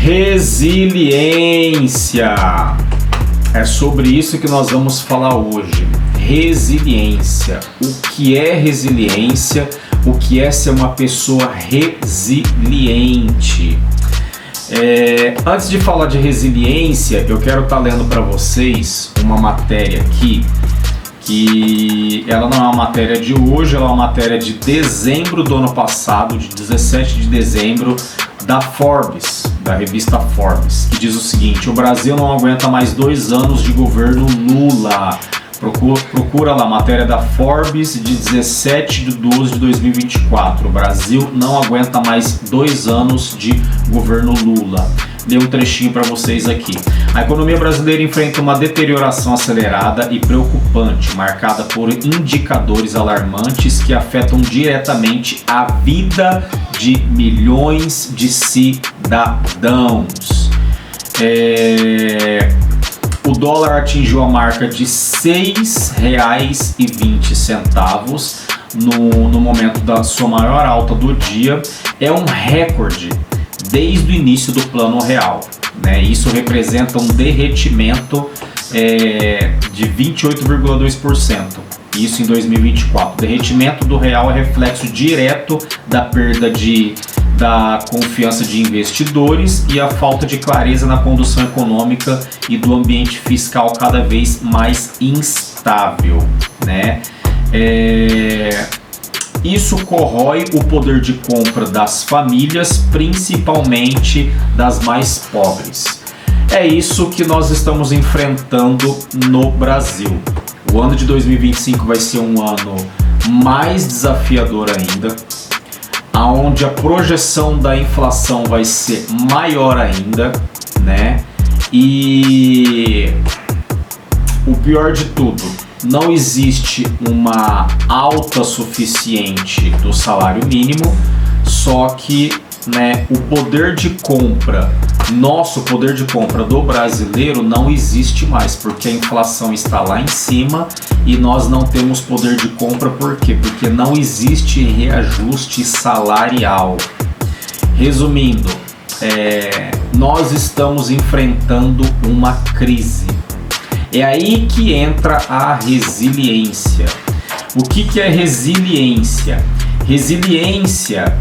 Resiliência. É sobre isso que nós vamos falar hoje. Resiliência. O que é resiliência? O que é ser uma pessoa resiliente? Antes de falar de resiliência, eu quero estar lendo para vocês uma matéria aqui, que ela não é uma matéria de hoje, ela é uma matéria de dezembro do ano passado, de 17 de dezembro, da Forbes, da revista Forbes, que diz o seguinte: o Brasil não aguenta mais 2 anos de governo Lula. Procura lá, matéria da Forbes de 17 de 12 de 2024. O Brasil não aguenta mais 2 anos de governo Lula. Dei um trechinho para vocês aqui. A economia brasileira enfrenta uma deterioração acelerada e preocupante, marcada por indicadores alarmantes que afetam diretamente a vida de milhões de cidadãos. O dólar atingiu a marca de R$ 6,20 no momento da sua maior alta do dia. É um recorde desde o início do Plano Real, né? Isso representa um derretimento de 28,2%. Isso em 2024. O derretimento do real é reflexo direto da perda da confiança de investidores e a falta de clareza na condução econômica e do ambiente fiscal cada vez mais instável, né? Isso corrói o poder de compra das famílias, principalmente das mais pobres. É isso que nós estamos enfrentando no Brasil. O ano de 2025 vai ser um ano mais desafiador ainda, onde a projeção da inflação vai ser maior ainda, né? E o pior de tudo, não existe uma alta suficiente do salário mínimo, só que, né, o poder de compra, nosso poder de compra do brasileiro não existe mais, porque a inflação está lá em cima e nós não temos poder de compra. Por quê? Porque não existe reajuste salarial. Resumindo, nós estamos enfrentando uma crise. É aí que entra a resiliência. O que é resiliência? Resiliência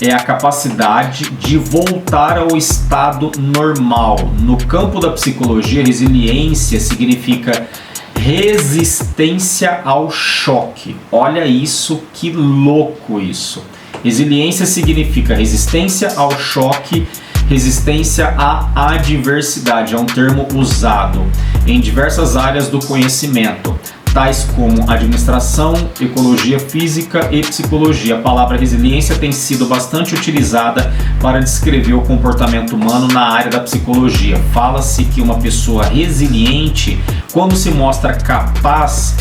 é a capacidade de voltar ao estado normal. No campo da psicologia, resiliência significa resistência ao choque. Olha isso, que louco isso. Resiliência significa resistência ao choque, resistência à adversidade. É um termo usado em diversas áreas do conhecimento, tais como administração, ecologia física e psicologia. A palavra resiliência tem sido bastante utilizada para descrever o comportamento humano na área da psicologia. Fala-se que uma pessoa resiliente, quando se mostra capaz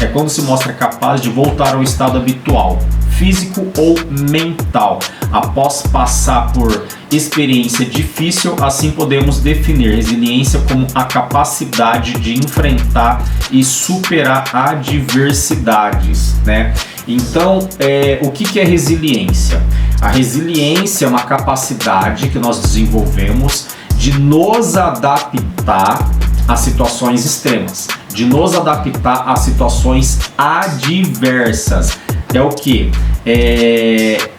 de voltar ao estado habitual, físico ou mental, após passar por experiência difícil. Assim podemos definir resiliência como a capacidade de enfrentar e superar adversidades, né? Então, o que é resiliência? A resiliência é uma capacidade que nós desenvolvemos de nos adaptar a situações extremas, de nos adaptar a situações adversas. É o que? É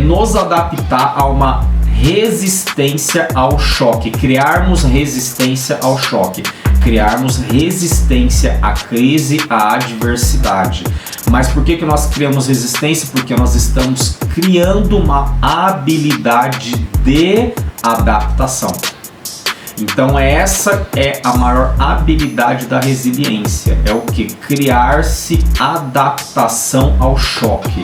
nos adaptar a uma resistência ao choque, criarmos resistência ao choque, criarmos resistência à crise, à adversidade. Mas por que nós criamos resistência? Porque nós estamos criando uma habilidade de adaptação. Então essa é a maior habilidade da resiliência, é o que? Criar-se adaptação ao choque,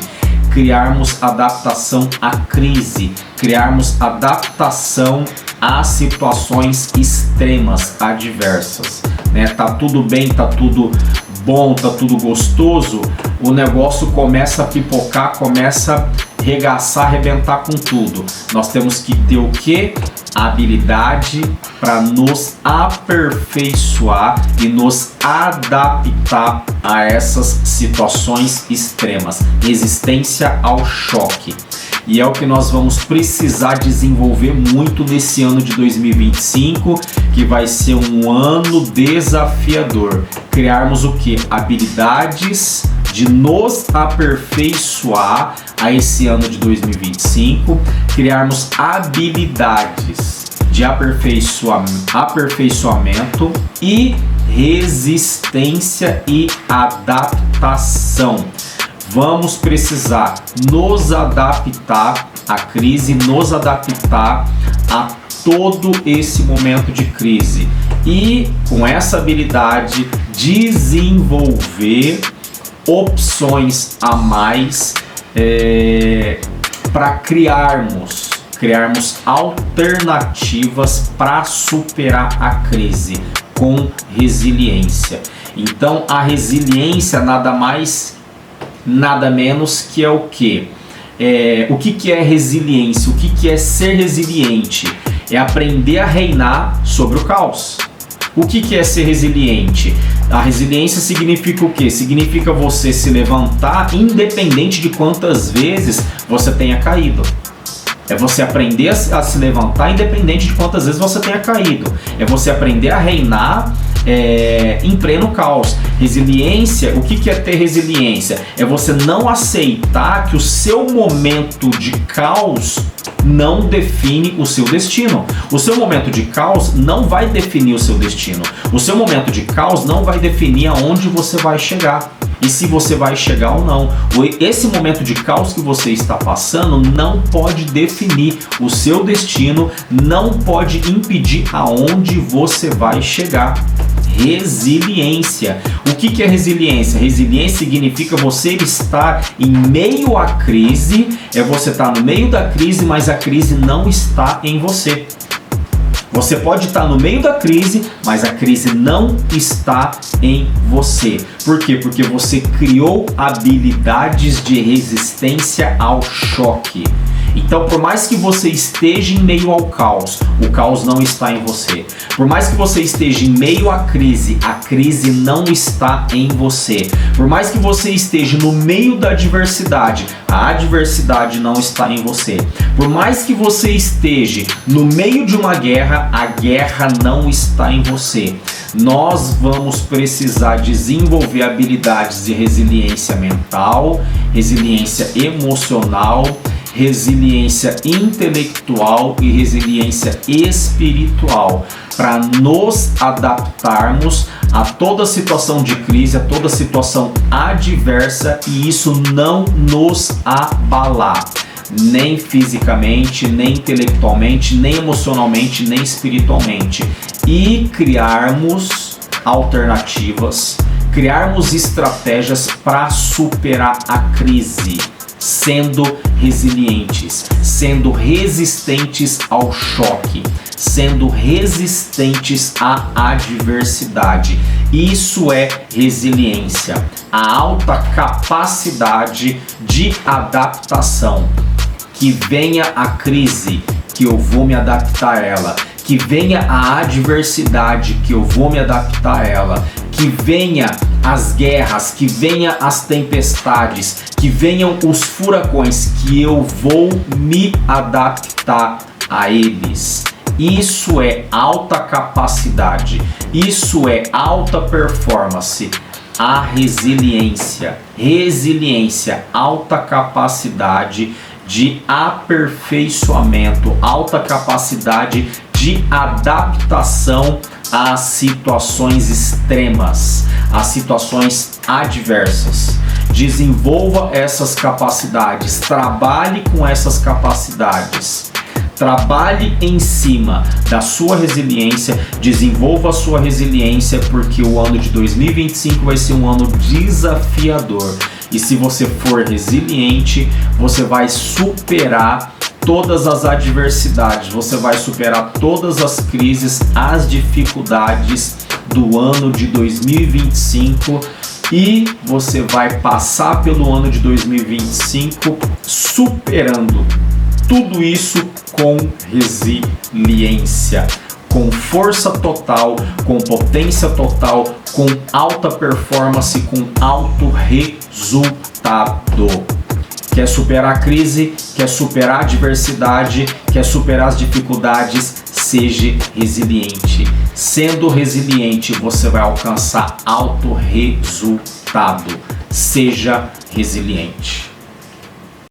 criarmos adaptação à crise, criarmos adaptação a situações extremas, adversas, né? Tá tudo bem, tá tudo bom, tá tudo gostoso, o negócio começa a pipocar, começa a regaçar, arrebentar com tudo. Nós temos que ter o quê? A habilidade para nos aperfeiçoar e nos adaptar a essas situações extremas. Resistência ao choque. e é o que nós vamos precisar desenvolver muito nesse ano de 2025, que vai ser um ano desafiador. Criarmos o que? Habilidades de nos aperfeiçoar a esse ano de 2025, criarmos habilidades de aperfeiçoamento e resistência e adaptação. Vamos precisar nos adaptar à crise, nos adaptar a todo esse momento de crise e, com essa habilidade, desenvolver opções a mais para criarmos alternativas para superar a crise com resiliência. Então, a resiliência nada menos que é o quê? O que é resiliência? O que é ser resiliente? É aprender a reinar sobre o caos. O que é ser resiliente? A resiliência significa o quê? Significa você se levantar independente de quantas vezes você tenha caído. É você aprender a se levantar independente de quantas vezes você tenha caído. É você aprender a reinar em pleno caos. Resiliência, o que é ter resiliência? É você não aceitar que o seu momento de caos não define o seu destino. O seu momento de caos não vai definir o seu destino. O seu momento de caos não vai definir aonde você vai chegar e se você vai chegar ou não. Esse momento de caos que você está passando não pode definir o seu destino, não pode impedir aonde você vai chegar. Resiliência. O que é resiliência? Resiliência significa você estar em meio à crise, é você estar no meio da crise, mas a crise não está em você. Você pode estar no meio da crise, mas a crise não está em você. Por quê? Porque você criou habilidades de resistência ao choque. Então, por mais que você esteja em meio ao caos, o caos não está em você. Por mais que você esteja em meio à crise, a crise não está em você. Por mais que você esteja no meio da adversidade, a adversidade não está em você. Por mais que você esteja no meio de uma guerra, a guerra não está em você. Nós vamos precisar desenvolver habilidades de resiliência mental, resiliência emocional, resiliência intelectual e resiliência espiritual para nos adaptarmos a toda situação de crise, a toda situação adversa e isso não nos abalar, nem fisicamente, nem intelectualmente, nem emocionalmente, nem espiritualmente, e criarmos alternativas, criarmos estratégias para superar a crise, sendo resilientes, sendo resistentes ao choque, sendo resistentes à adversidade. Isso é resiliência, a alta capacidade de adaptação. Que venha a crise, que eu vou me adaptar a ela. Que venha a adversidade, que eu vou me adaptar a ela. Que venha as guerras, que venha as tempestades, que venham os furacões, que eu vou me adaptar a eles. Isso é alta capacidade, isso é alta performance. A resiliência, alta capacidade de aperfeiçoamento, alta capacidade de adaptação às situações extremas, às situações adversas. Desenvolva essas capacidades, trabalhe com essas capacidades. Trabalhe em cima da sua resiliência, desenvolva a sua resiliência, porque o ano de 2025 vai ser um ano desafiador. E se você for resiliente, você vai superar todas as adversidades, você vai superar todas as crises, as dificuldades do ano de 2025 e você vai passar pelo ano de 2025 superando tudo isso com resiliência, com força total, com potência total, com alta performance, com alto resultado. Quer superar a crise, quer superar a adversidade, quer superar as dificuldades, seja resiliente. Sendo resiliente, você vai alcançar alto resultado. Seja resiliente.